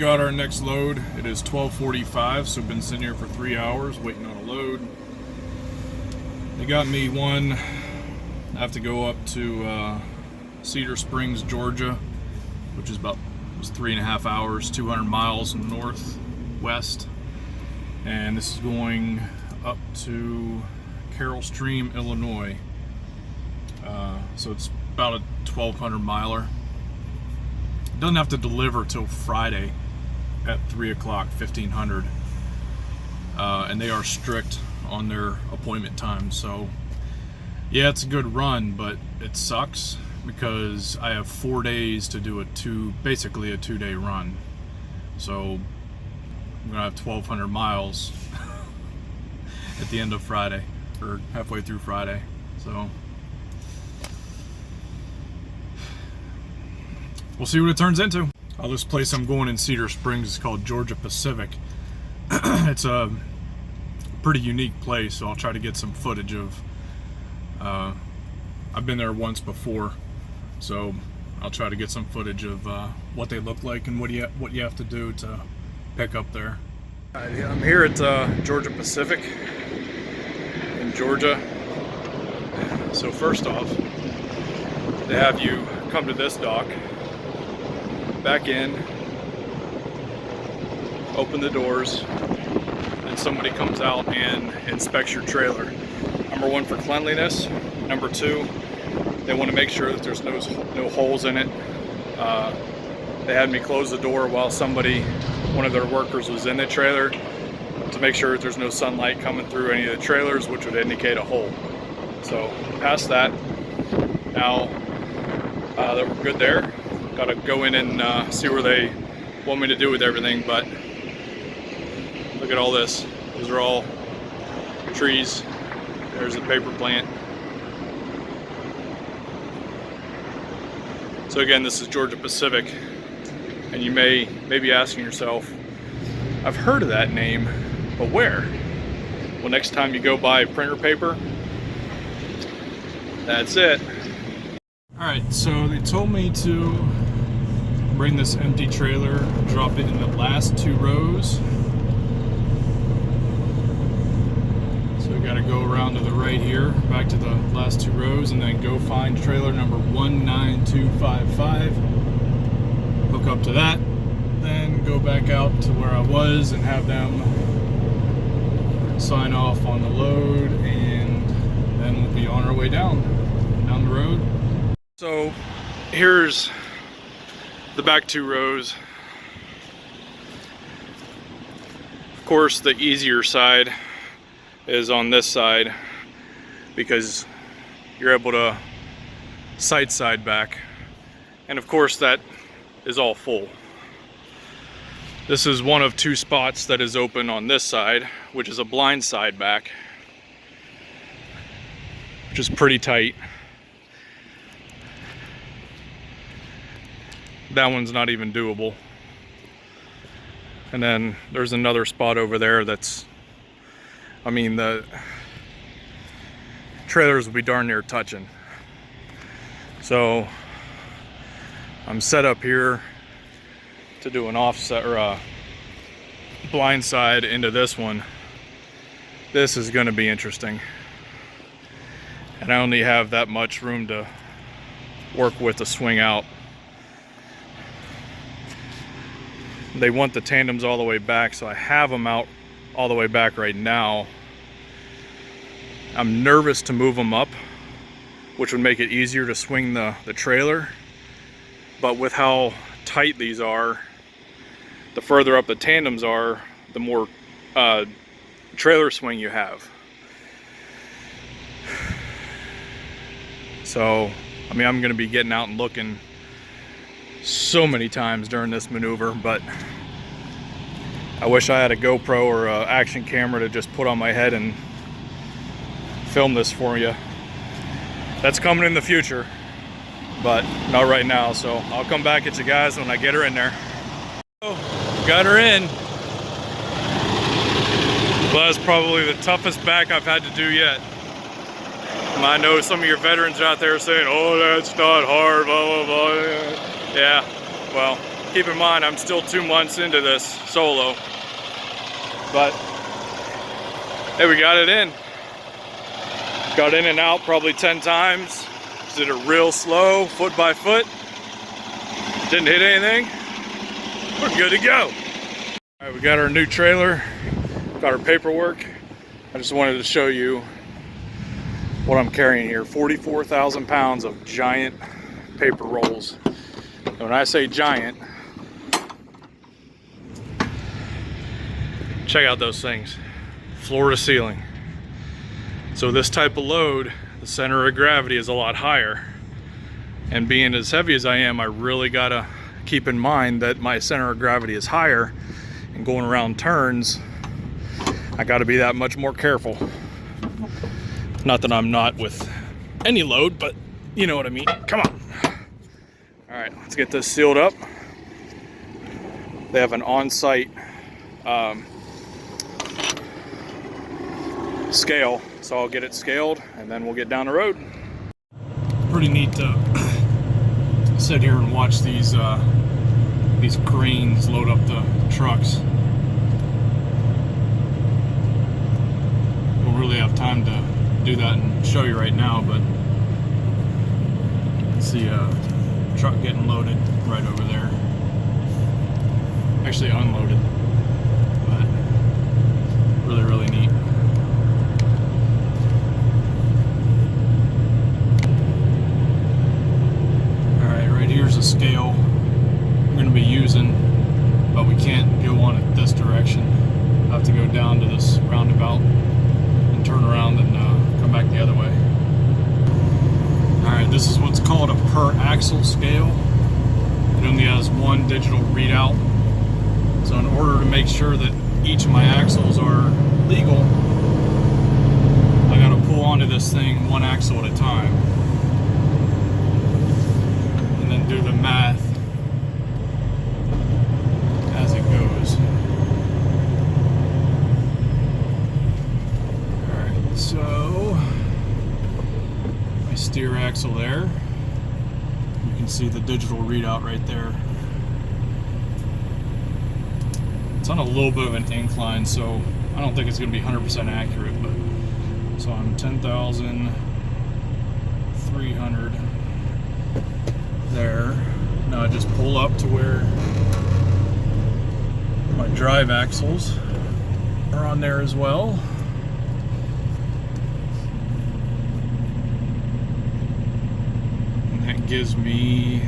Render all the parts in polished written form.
got our next load. It is 12:45, so been sitting here for 3 hours waiting on a load. They got me one. I have to go up to Cedar Springs, Georgia, which is about 3.5 hours, 200 miles northwest. And this is going up to Carroll Stream, Illinois. So it's about a 1,200 miler. Doesn't have to deliver till Friday at 3 o'clock, 1500. And they are strict on their appointment time. So yeah, it's a good run, but it sucks because I have 4 days to do basically a 2-day run. So I'm gonna have 1,200 miles at the end of Friday, or halfway through Friday. So we'll see what it turns into. This place I'm going in Cedar Springs is called Georgia Pacific. It's a pretty unique place, so I'll try to get some footage of. I've been there once before, so I'll try to get some footage of what they look like and what you have to do to pick up there. I'm here at Georgia Pacific in Georgia. So first off, they have you come to this dock, back in, open the doors, and somebody comes out and inspects your trailer. Number one, for cleanliness. Number two, they want to make sure that there's no holes in it. They had me close the door while one of their workers was in the trailer to make sure that there's no sunlight coming through any of the trailers, which would indicate a hole. So past that, now that we're good there. Gotta go in and see where they want me to do with everything, but look at all this. Those are all trees. There's a paper plant. So again, this is Georgia Pacific, and you may be asking yourself, I've heard of that name, but where? Well, next time you go buy printer paper, that's it. Alright, so they told me to bring this empty trailer, drop it in the last 2 rows. So we gotta go around to the right here, back to the last 2 rows, and then go find trailer number 19255. Hook up to that, then go back out to where I was and have them sign off on the load, and then we'll be on our way down the road. So here's the back 2 rows. Of course, the easier side is on this side because you're able to side back, and of course that is all full. This is one of 2 spots that is open on this side, which is a blind side back, which is pretty tight. That one's not even doable. And then there's another spot over there that's, I mean, the trailers will be darn near touching. So I'm set up here to do an offset or a blind side into this one. This is going to be interesting. And I only have that much room to work with to swing out. They want the tandems all the way back, so I have them out all the way back right now. I'm nervous to move them up, which would make it easier to swing the trailer. But with how tight these are, the further up the tandems are, the more trailer swing you have. So, I mean, I'm gonna be getting out and looking so many times during this maneuver, but I wish I had a GoPro or an action camera to just put on my head and film this for you. That's coming in the future, but not right now. So I'll come back at you guys when I get her in there. Oh, got her in. Well, that's probably the toughest back I've had to do yet. I know some of your veterans out there saying, oh, that's not hard, blah, blah, blah. Yeah, well, Keep in mind, I'm still 2 months into this solo, but hey, we got it in. Got in and out probably 10 times. Did it real slow, foot by foot. Didn't hit anything. We're good to go. All right, we got our new trailer, got our paperwork. I just wanted to show you what I'm carrying here. 44,000 pounds of giant paper rolls. And when I say giant, check out those things, floor to ceiling. So this type of load, the center of gravity is a lot higher. And being as heavy as I am, I really gotta keep in mind that my center of gravity is higher, and going around turns, I gotta be that much more careful. Not that I'm not with any load, but you know what I mean. Come on. All right, let's get this sealed up. They have an on-site scale, so I'll get it scaled and then we'll get down the road. Pretty neat to sit here and watch these cranes load up the trucks. Don't really have time to do that and show you right now, but you can see a truck getting loaded right over there. Actually unloaded, but really, really neat. Here's a scale we're going to be using, but we can't go on it this direction. I have to go down to this roundabout and turn around and come back the other way. Alright, this is what's called a per axle scale. It only has one digital readout. So in order to make sure that each of my axles are legal, I got to pull onto this thing one axle at a time. And do the math as it goes. Alright, so my steer axle there. You can see the digital readout right there. It's on a little bit of an incline, so I don't think it's going to be 100% accurate, but so I'm 10,300 there. Now I just pull up to where my drive axles are on there as well. And that gives me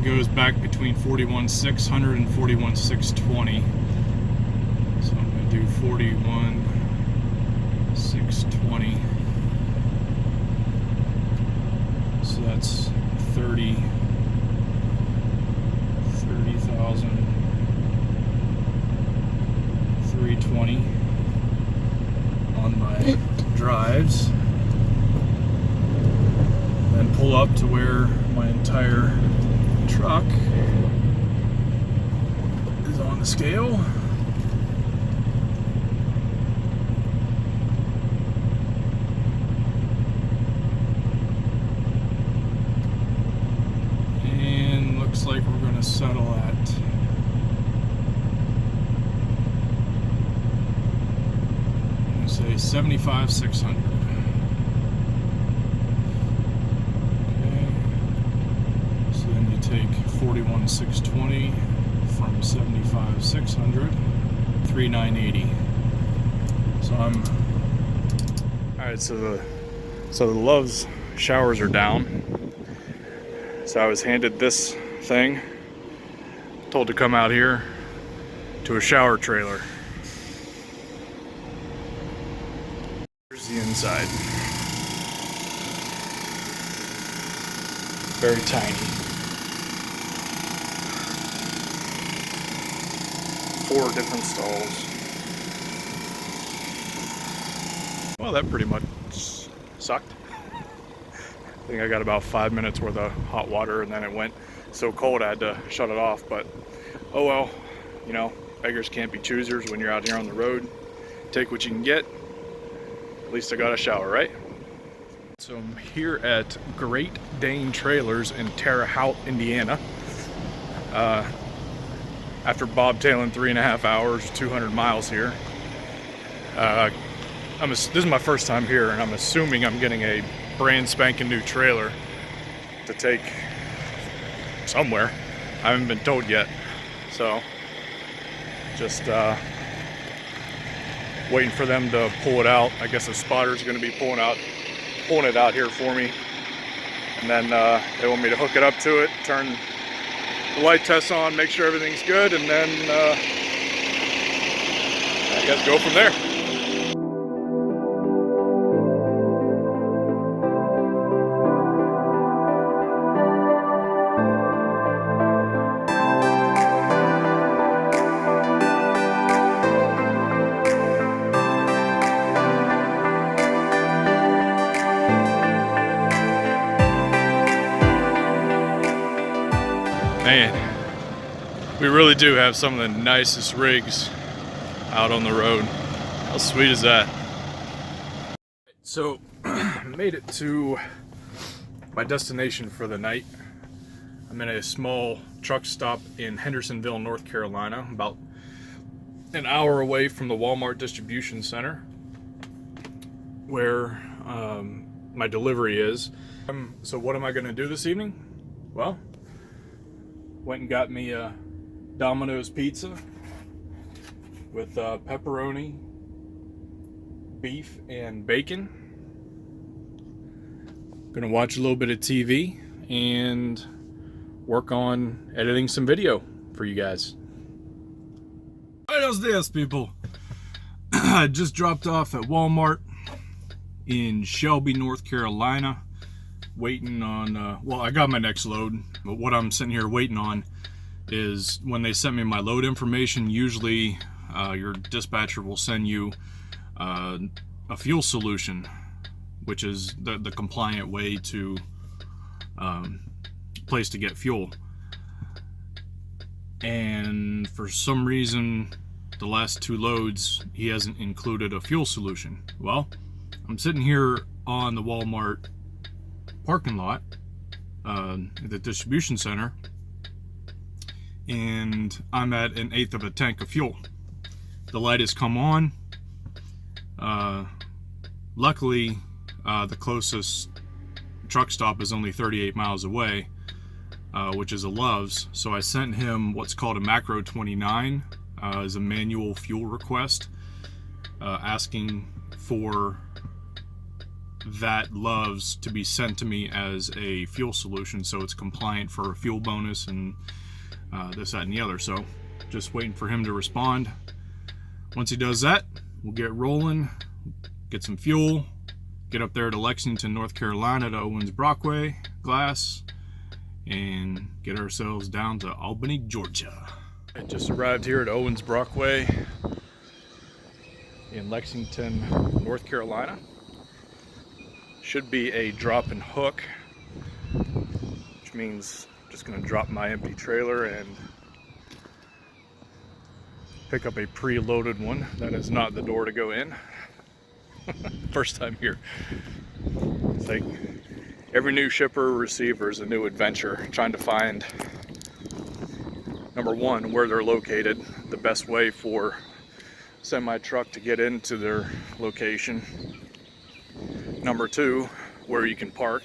goes back between 41,600 and 41,620. So I'm going to do 41,620. So that's 30,320 on my drives. Then pull up to where my entire truck is on the scale. And looks like we're going to settle at I'm going to say 75,600. Take 41,620 from 75,600, 3,980. So I'm all right. So the Love's showers are down. So I was handed this thing, told to come out here to a shower trailer. Here's the inside. Very tiny. 4 different stalls. Well, that pretty much sucked. I think I got about 5 minutes worth of hot water and then it went so cold I had to shut it off, but oh well, you know, beggars can't be choosers when you're out here on the road. Take what you can get. At least I got a shower, right? So I'm here at Great Dane Trailers in Terre Haute, Indiana. After bobtailing 3.5 hours, 200 miles here. This is my first time here, and I'm assuming I'm getting a brand spanking new trailer to take somewhere. I haven't been told yet, so just waiting for them to pull it out. I guess the spotter's going to be pulling it out here for me, and then they want me to hook it up to it, turn the light tests on, make sure everything's good, and then I guess go from there. Man, we really do have some of the nicest rigs out on the road. How sweet is that? So, made it to my destination for the night. I'm in a small truck stop in Hendersonville, North Carolina, about an hour away from the Walmart distribution center where my delivery is. So what am I going to do this evening? Well, went and got me a Domino's pizza with pepperoni, beef, and bacon. Gonna watch a little bit of TV and work on editing some video for you guys. Buenos dias, people. I just dropped off at Walmart in Shelby, North Carolina. Waiting on, well, I got my next load, but what I'm sitting here waiting on is when they sent me my load information, usually your dispatcher will send you a fuel solution, which is the compliant way to place to get fuel. And for some reason, the last 2 loads, he hasn't included a fuel solution. Well, I'm sitting here on the Walmart parking lot at the distribution center, and I'm at 1/8 of a tank of fuel. The light has come on. Luckily, the closest truck stop is only 38 miles away, which is a Love's. So I sent him what's called a macro 29 as a manual fuel request, asking for that Love's to be sent to me as a fuel solution, so it's compliant for a fuel bonus and this, that, and the other. So just waiting for him to respond. Once he does that, we'll get rolling, get some fuel, get up there to Lexington, North Carolina to Owens Brockway Glass, and get ourselves down to Albany, Georgia. I just arrived here at Owens Brockway in Lexington, North Carolina. Should be a drop and hook, which means I'm just going to drop my empty trailer and pick up a pre-loaded one. That is not the door to go in. First time here. It's like every new shipper or receiver is a new adventure, trying to find, number one, where they're located, the best way for semi-truck to get into their location. Number 2, where you can park.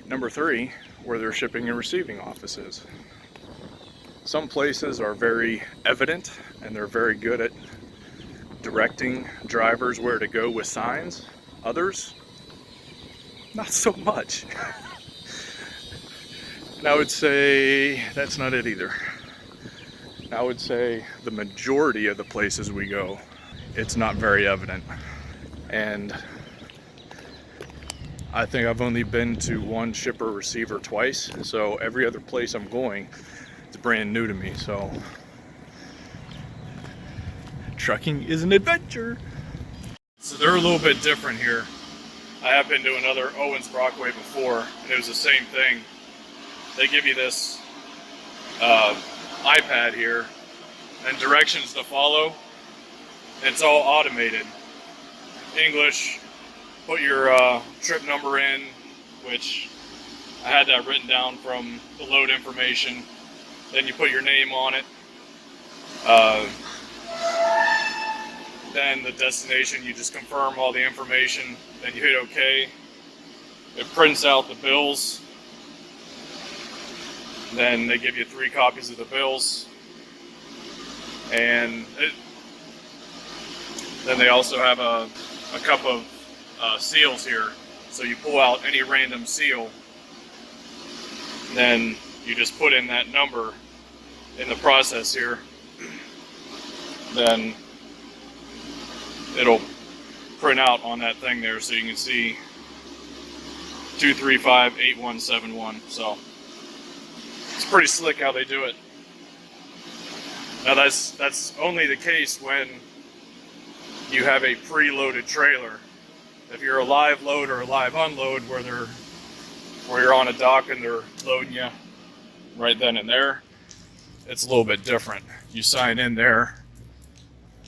Number 3, where their shipping and receiving office is. Some places are very evident and they're very good at directing drivers where to go with signs. Others, not so much. And I would say that's not it either. I would say the majority of the places we go, it's not very evident. And I think I've only been to one shipper receiver twice, so every other place I'm going, it's brand new to me. So trucking is an adventure. So they're a little bit different here. I have been to another Owens Brockway before, and it was the same thing. They give you this iPad here and directions to follow. It's all automated. English, put your trip number in, which I had that written down from the load information. Then you put your name on it. Then the destination, you just confirm all the information. Then you hit OK. It prints out the bills. Then they give you 3 copies of the bills. And then they also have a cup of seals here. So you pull out any random seal, then you just put in that number in the process here. Then it'll print out on that thing there, so you can see 2358171. So it's pretty slick how they do it. Now that's only the case when you have a preloaded trailer. If you're a live load or a live unload where you're on a dock and they're loading you right then and there, it's a little bit different. You sign in there,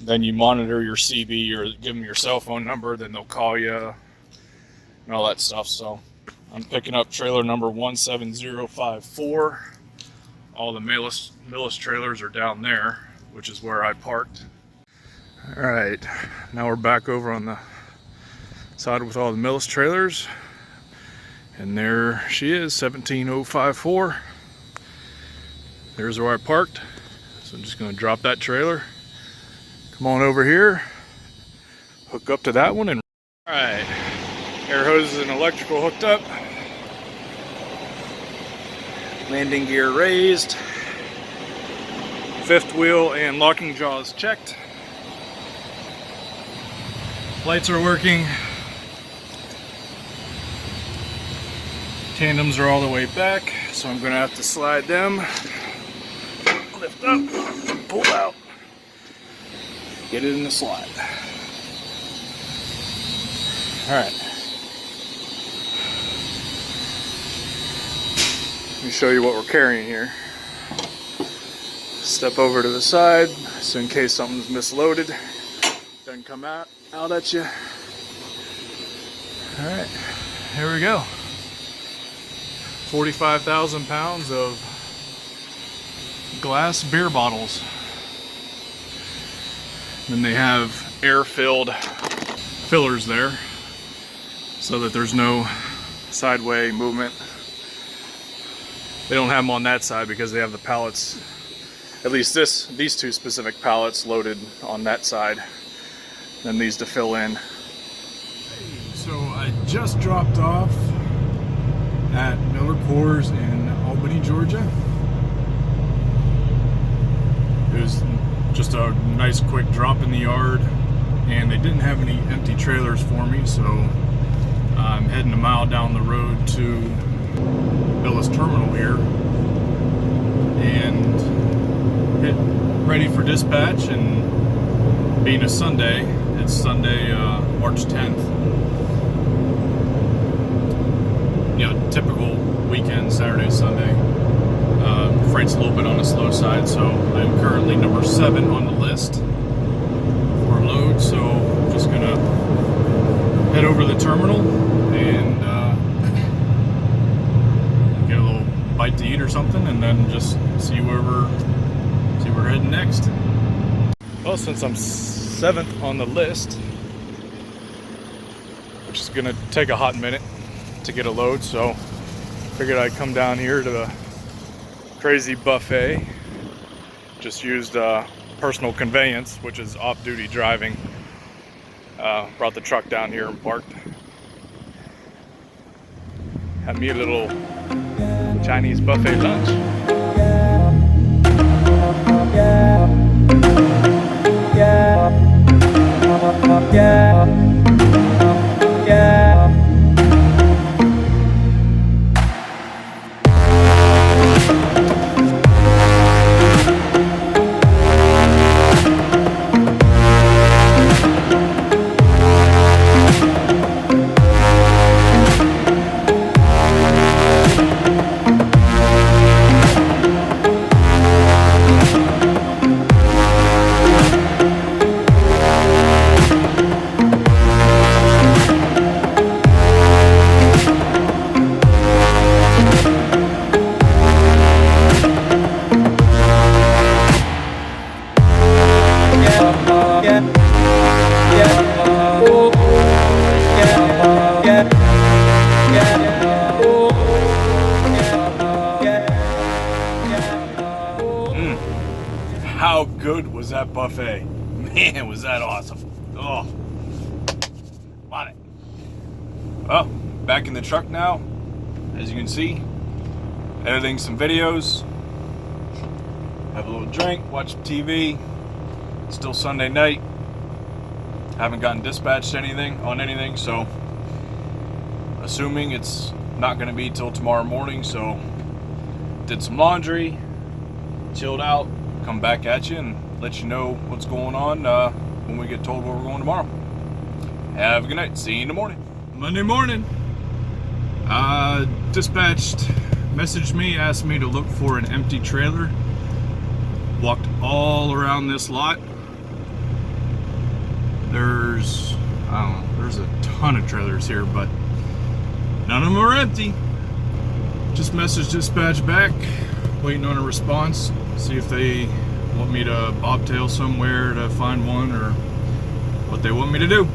then you monitor your CB or give them your cell phone number, then they'll call you and all that stuff. So I'm picking up trailer number 17054. All the Millis trailers are down there, which is where I parked. All right, now we're back over on the side with all the Millis trailers, and there she is, 17054. There's where I parked. So I'm just going to drop that trailer, come on over here, hook up to that one, and all right, air hoses and electrical hooked up, landing gear raised, fifth wheel and locking jaws checked, lights are working, tandems are all the way back, so I'm going to have to slide them, lift up, pull out, get it in the slide. Alright, let me show you what we're carrying here. Step over to the side, so in case something's misloaded, doesn't come out at you. Alright, here we go. 45,000 pounds of glass beer bottles. Then they have air-filled fillers there so that there's no sideway movement. They don't have them on that side because they have the pallets, at least these 2 specific pallets loaded on that side, then these to fill in. So I just dropped off at Miller Coors in Albany, Georgia. It was just a nice quick drop in the yard, and they didn't have any empty trailers for me, so I'm heading a mile down the road to Millis Terminal here and get ready for dispatch. And being a Sunday, it's Sunday, March 10th. You know, typical weekend, Saturday, Sunday. Freight's a little bit on the slow side, so I'm currently number 7 on the list for load. So I'm just gonna head over to the terminal and get a little bite to eat or something, and then just see where we're heading next. Well, since I'm 7th on the list, which is gonna take a hot minute to get a load, so figured I'd come down here to the crazy buffet. Just used personal conveyance, which is off-duty driving. Brought the truck down here and parked. Had me a little Chinese buffet lunch. was that buffet. Man, was that awesome. Oh, love it. Well, back in the truck now, as you can see, editing some videos, have a little drink, watch some TV. Still Sunday night. Haven't gotten dispatched on anything, so assuming it's not going to be till tomorrow morning. So did some laundry, chilled out, come back at you and let you know what's going on when we get told where we're going tomorrow. Have a good night. See you in the morning. Monday morning. Dispatched messaged me, asked me to look for an empty trailer. Walked all around this lot. There's a ton of trailers here, but none of them are empty. Just messaged dispatch back, waiting on a response. See if they want me to bobtail somewhere to find one or what they want me to do.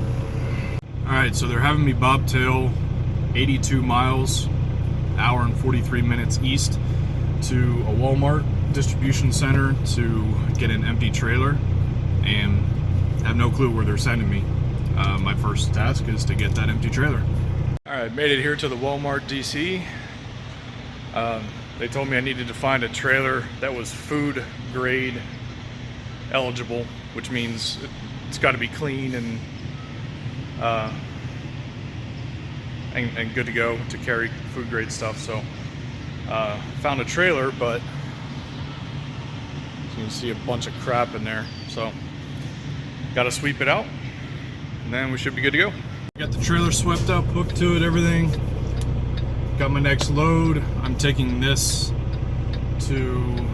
Alright, so they're having me bobtail 82 miles, hour and 43 minutes east to a Walmart distribution center to get an empty trailer, and I have no clue where they're sending me. My first task is to get that empty trailer. Alright, made it here to the Walmart DC. They told me I needed to find a trailer that was food grade eligible, which means it's got to be clean and good to go to carry food grade stuff. So found a trailer, but you can see a bunch of crap in there. So got to sweep it out, and then we should be good to go. Got the trailer swept up, hooked to it, everything. Got my next load. I'm taking this to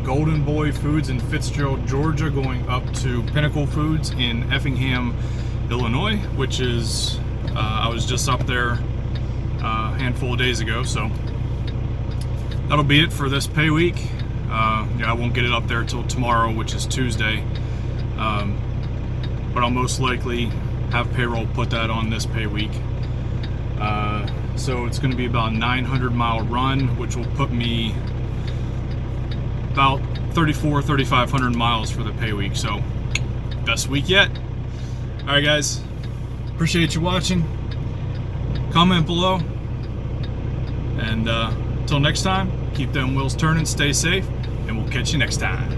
Golden Boy Foods in Fitzgerald, Georgia, going up to Pinnacle Foods in Effingham, Illinois, which is, I was just up there a handful of days ago, so that'll be it for this pay week. Yeah, I won't get it up there till tomorrow, which is Tuesday, but I'll most likely have payroll put that on this pay week. So it's going to be about a 900-mile run, which will put me about 3,500 miles for the pay week. So best week yet. All right, guys, appreciate you watching. Comment below, and until next time, keep them wheels turning, stay safe, and we'll catch you next time.